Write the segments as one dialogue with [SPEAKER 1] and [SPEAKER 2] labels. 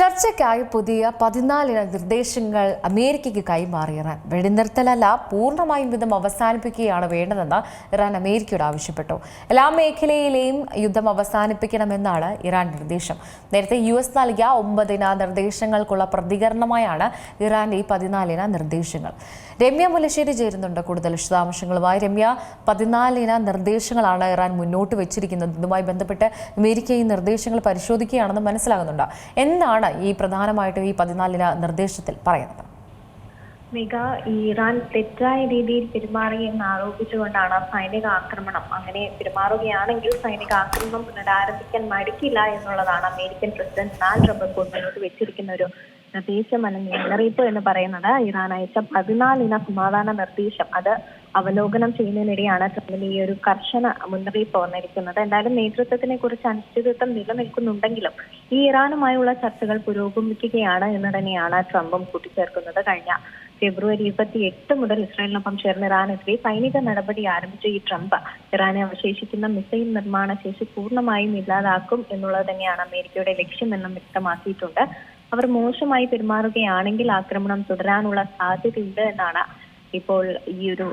[SPEAKER 1] ചർച്ചയ്ക്കായി പുതിയ 14 നിർദ്ദേശങ്ങൾ അമേരിക്കയ്ക്ക് കൈമാറി ഇറാൻ. വെടിനിർത്തലല്ല, പൂർണ്ണമായും യുദ്ധം അവസാനിപ്പിക്കുകയാണ് വേണ്ടതെന്ന് ഇറാൻ അമേരിക്കയോട് ആവശ്യപ്പെട്ടു. എല്ലാ മേഖലയിലെയും യുദ്ധം അവസാനിപ്പിക്കണമെന്നാണ് ഇറാൻ നിർദ്ദേശം. നേരത്തെ US നൽകിയ 9 നിർദ്ദേശങ്ങൾക്കുള്ള പ്രതികരണമായാണ് ഇറാന്റെ ഈ 14 നിർദ്ദേശങ്ങൾ. രമ്യ മുല്ലശ്ശേരി ചേരുന്നുണ്ട് കൂടുതൽ വിശദാംശങ്ങളുമായി. രമ്യ, 14 നിർദ്ദേശങ്ങളാണ് ഇറാൻ മുന്നോട്ട് വെച്ചിരിക്കുന്നത്. ഇതുമായി ബന്ധപ്പെട്ട് അമേരിക്ക ഈ നിർദ്ദേശങ്ങൾ പരിശോധിക്കുകയാണെന്ന് മനസ്സിലാകുന്നുണ്ട്. എന്താണ് ഈ പ്രധാനമായിട്ടും ഈ 14 നിർദ്ദേശത്തിൽ പറയുന്നത്?
[SPEAKER 2] മിക ഇറാൻ തെറ്റായ രീതിയിൽ പെരുമാറി എന്ന് ആരോപിച്ചുകൊണ്ടാണ് സൈനിക ആക്രമണം. അങ്ങനെ പെരുമാറുകയാണെങ്കിൽ സൈനിക ആക്രമണം പുനരാരംഭിക്കാൻ മടിക്കില്ല എന്നുള്ളതാണ് അമേരിക്കൻ പ്രസിഡന്റ് ഡൊണാൾഡ് ട്രംപ് ഇപ്പോൾ മുന്നോട്ട് വെച്ചിരിക്കുന്ന ഒരു നിർദ്ദേശം അല്ലെങ്കിൽ മുന്നറിയിപ്പ് എന്ന് പറയുന്നത്. ഇറാൻ അയച്ച 14 സമാധാന നിർദ്ദേശം അത് അവലോകനം ചെയ്യുന്നതിനിടെയാണ് ട്രംപിന്റെ ഈ ഒരു കർശന മുന്നറിയിപ്പ് വന്നിരിക്കുന്നത്. എന്തായാലും നേതൃത്വത്തിനെ കുറിച്ച് അനിശ്ചിതത്വം നിലനിൽക്കുന്നുണ്ടെങ്കിലും ഈ ഇറാനുമായുള്ള ചർച്ചകൾ പുരോഗമിക്കുകയാണ് എന്ന് തന്നെയാണ് ട്രംപും കൂട്ടിച്ചേർക്കുന്നത്. കഴിഞ്ഞ ഫെബ്രുവരി 28 മുതൽ ഇസ്രായേലിനൊപ്പം ചേർന്ന് ഇറാനെതിരെ സൈനിക നടപടി ആരംഭിച്ച ഈ ട്രംപ് ഇറാനെ അവശേഷിക്കുന്ന മിസൈൽ നിർമ്മാണ ശേഷി പൂർണ്ണമായും ഇല്ലാതാക്കും എന്നുള്ളത് തന്നെയാണ് അമേരിക്കയുടെ ലക്ഷ്യമെന്നും വ്യക്തമാക്കിയിട്ടുണ്ട്. അവർ മോശമായി പെരുമാറുകയാണെങ്കിൽ ആക്രമണം തുടരാനുള്ള സാധ്യതയുണ്ട് എന്നാണ് ഇപ്പോൾ ഈ ഒരു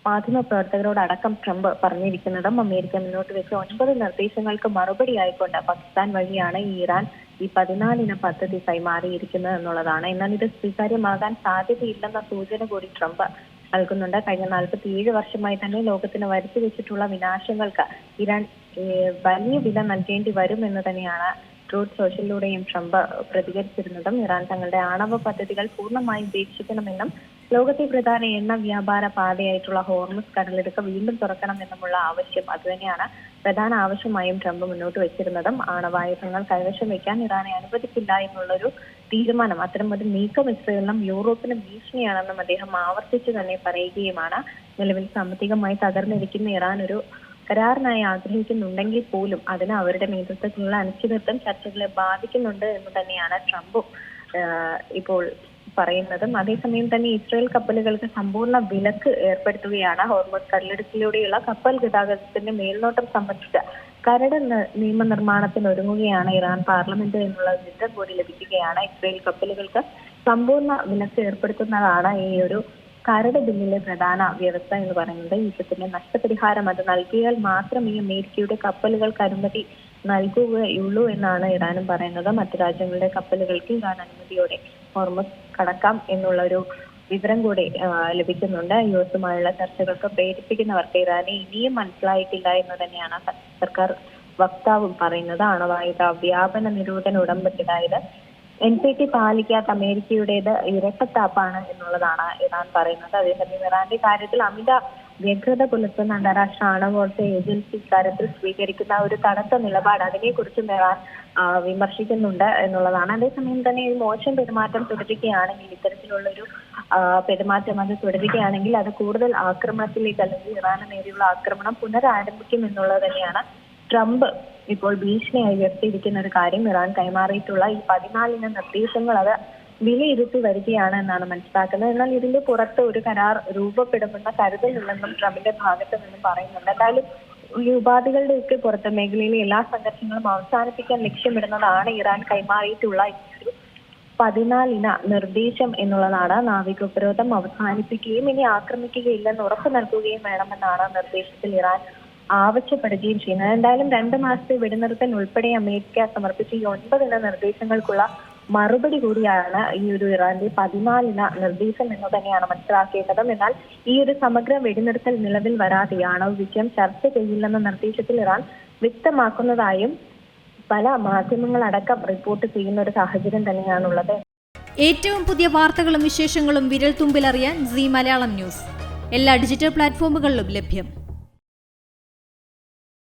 [SPEAKER 2] മാധ്യമ പ്രവർത്തകരോടക്കം ട്രംപ് പറഞ്ഞിരിക്കുന്നതും. അമേരിക്ക മുന്നോട്ട് വെച്ച 9 നിർദ്ദേശങ്ങൾക്ക് മറുപടി ആയിക്കൊണ്ട് പാകിസ്ഥാൻ വഴിയാണ് ഇറാൻ ഈ 14 പദ്ധതി കൈമാറിയിരിക്കുന്നത് എന്നുള്ളതാണ്. എന്നാൽ ഇത് സ്വീകാര്യമാകാൻ സാധ്യതയില്ലെന്ന സൂചന കൂടി ട്രംപ് നൽകുന്നുണ്ട്. കഴിഞ്ഞ 47 വർഷമായി തന്നെ ലോകത്തിന് വരുത്തി വെച്ചിട്ടുള്ള വിനാശങ്ങൾക്ക് ഇറാൻ വലിയ വില നൽകേണ്ടി വരും എന്ന് തന്നെയാണ് ട്രൂത്ത് സോഷ്യലിലൂടെയും ട്രംപ് പ്രതികരിച്ചിരുന്നതും. ഇറാൻ തങ്ങളുടെ ആണവ പദ്ധതികൾ പൂർണ്ണമായും ഉപേക്ഷിക്കണമെന്നും ലോകത്തെ പ്രധാന എണ്ണ വ്യാപാര പാതയായിട്ടുള്ള ഹോർമുസ് കടലിടുക്ക് വീണ്ടും തുറക്കണമെന്നുമുള്ള ആവശ്യം അതുതന്നെയാണ് പ്രധാന ആവശ്യമായും ട്രംപ് മുന്നോട്ട് വെച്ചിരുന്നതും. ആണവായുധങ്ങൾ കൈവശം വയ്ക്കാൻ ഇറാനെ അനുവദിക്കില്ല എന്നുള്ളൊരു തീരുമാനം, അത്തരമൊരു നീക്കം ഇസ്രയേലിനും യൂറോപ്പിനും ഭീഷണിയാണെന്നും അദ്ദേഹം ആവർത്തിച്ചു തന്നെ പറയുകയുമാണ്. നിലവിൽ സാമ്പത്തികമായി തകർന്നിരിക്കുന്ന ഇറാൻ ഒരു കരാറിനായി ആഗ്രഹിക്കുന്നുണ്ടെങ്കിൽ പോലും അതിന് അവരുടെ നേതൃത്വത്തിലുള്ള അനിശ്ചിതത്വം ചർച്ചകളെ ബാധിക്കുന്നുണ്ട് എന്ന് തന്നെയാണ് ട്രംപും ഇപ്പോൾ പറയുന്നതും. അതേസമയം തന്നെ ഇസ്രായേൽ കപ്പലുകൾക്ക് സമ്പൂർണ്ണ വിലക്ക് ഏർപ്പെടുത്തുകയാണ്. ഹോർമുസ് കടലിടുക്കിലൂടെയുള്ള കപ്പൽ ഗതാഗതത്തിന്റെ മേൽനോട്ടം സംബന്ധിച്ച് കരട് നിയമനിർമ്മാണത്തിന് ഒരുങ്ങുകയാണ് ഇറാൻ പാർലമെന്റ് എന്നുള്ള വിവരം കൂടി ലഭിക്കുകയാണ്. ഇസ്രായേൽ കപ്പലുകൾക്ക് സമ്പൂർണ്ണ വിലക്ക് ഏർപ്പെടുത്തുന്നതാണ് ഈ ഒരു കരട് ബില്ലിലെ പ്രധാന വ്യവസ്ഥ എന്ന് പറയുന്നത്. യുദ്ധത്തിന്റെ നഷ്ടപരിഹാരം അത് നൽകിയാൽ മാത്രമേ അമേരിക്കയുടെ കപ്പലുകൾക്ക് അനുമതി നൽകുകയുള്ളൂ എന്നാണ് ഇറാനും പറയുന്നത്. മറ്റു രാജ്യങ്ങളുടെ കപ്പലുകൾക്ക് ഇറാൻ അനുമതിയോടെ ഹോർമുസ് കടക്കാം എന്നുള്ള ഒരു വിവരം കൂടി ലഭിക്കുന്നുണ്ട്. US-ഉമായുള്ള ചർച്ചകൾക്ക് പ്രേരിപ്പിക്കുന്നവർക്ക് ഇറാനെ ഇനിയും മനസ്സിലായിട്ടില്ല എന്ന് തന്നെയാണ് സർക്കാർ വക്താവും പറയുന്നത്. ആണവായുധ വ്യാപന നിരോധന ഉടമ്പടി, അതായത് NPT പാലിക്കാത്ത അമേരിക്കയുടേത് ഇരട്ടത്താപ്പാണ് എന്നുള്ളതാണ് ഇറാൻ പറയുന്നത്. അതേസമയം ഇറാന്റെ കാര്യത്തിൽ അമിത വ്യഗ്രത പുലർത്തുന്ന അന്താരാഷ്ട്ര ആണവോർജ ഏജൻസി ഇക്കാര്യത്തിൽ സ്വീകരിക്കുന്ന ഒരു തണുത്ത നിലപാട്, അതിനെക്കുറിച്ചും ഇറാൻ വിമർശിക്കുന്നുണ്ട് എന്നുള്ളതാണ്. അതേസമയം തന്നെ ഈ മോശം പെരുമാറ്റം തുടരുകയാണെങ്കിൽ, ഇത്തരത്തിലുള്ളൊരു പെരുമാറ്റം അത് തുടരുകയാണെങ്കിൽ അത് കൂടുതൽ ആക്രമണത്തിലേക്ക് അല്ലെങ്കിൽ ഇറാന് നേരെയുള്ള ആക്രമണം പുനരാരംഭിക്കും എന്നുള്ളത് തന്നെയാണ് ട്രംപ് ഇപ്പോൾ ഭീഷണിയായി ഉയർത്തിയിരിക്കുന്ന ഒരു കാര്യം. ഇറാൻ കൈമാറിയിട്ടുള്ള ഈ 14 നിർദ്ദേശങ്ങൾ അത് വിലയിരുത്തി വരികയാണ് എന്നാണ് മനസ്സിലാക്കുന്നത്. എന്നാൽ ഇതിന്റെ പുറത്ത് ഒരു കരാർ രൂപപ്പെടുമെന്ന കരുതലുണ്ടെന്നും ട്രംപിന്റെ ഭാഗത്ത് നിന്നും പറയുന്നുണ്ട്. എന്തായാലും ഈ ഉപാധികളുടെയൊക്കെ പുറത്ത് മേഖലയിലെ എല്ലാ സംഘർഷങ്ങളും അവസാനിപ്പിക്കാൻ ലക്ഷ്യമിടുന്നതാണ് ഇറാൻ കൈമാറിയിട്ടുള്ള ഈ ഒരു 14 നിർദ്ദേശം എന്നുള്ളതാണ്. നാവിക ഉപരോധം അവസാനിപ്പിക്കുകയും ഇനി ആക്രമിക്കുകയില്ലെന്ന് ഉറപ്പു നൽകുകയും വേണമെന്നാണ് നിർദ്ദേശത്തിൽ ഇറാൻ ആവശ്യപ്പെടുകയും ചെയ്യുന്നത്. എന്തായാലും 2 മാസത്തെ വെടിനിർത്തൽ ഉൾപ്പെടെ അമേരിക്ക സമർപ്പിച്ച ഈ 9 നിർദ്ദേശങ്ങൾക്കുള്ള മറുപടി കൂടിയാണ് ഈ ഒരു ഇറാന്റെ 14 നിർദ്ദേശം എന്ന് തന്നെയാണ് മനസ്സിലാക്കേണ്ടത്. എന്നാൽ ഈ ഒരു സമഗ്ര വെടിനിർത്തൽ നിലവിൽ വരാതെ ആണവ വിഷയം ചർച്ച ചെയ്യില്ലെന്ന നിർദ്ദേശത്തിൽ ഇറാൻ വ്യക്തമാക്കുന്നതായും പല മാധ്യമങ്ങളടക്കം റിപ്പോർട്ട് ചെയ്യുന്ന ഒരു സാഹചര്യം തന്നെയാണുള്ളത്.
[SPEAKER 3] ഏറ്റവും പുതിയ വാർത്തകളും വിശേഷങ്ങളും വിരൽ തുമ്പിലറിയാൻ Zee മലയാളം ന്യൂസ് എല്ലാ ഡിജിറ്റൽ പ്ലാറ്റ്ഫോമുകളിലും ലഭ്യം.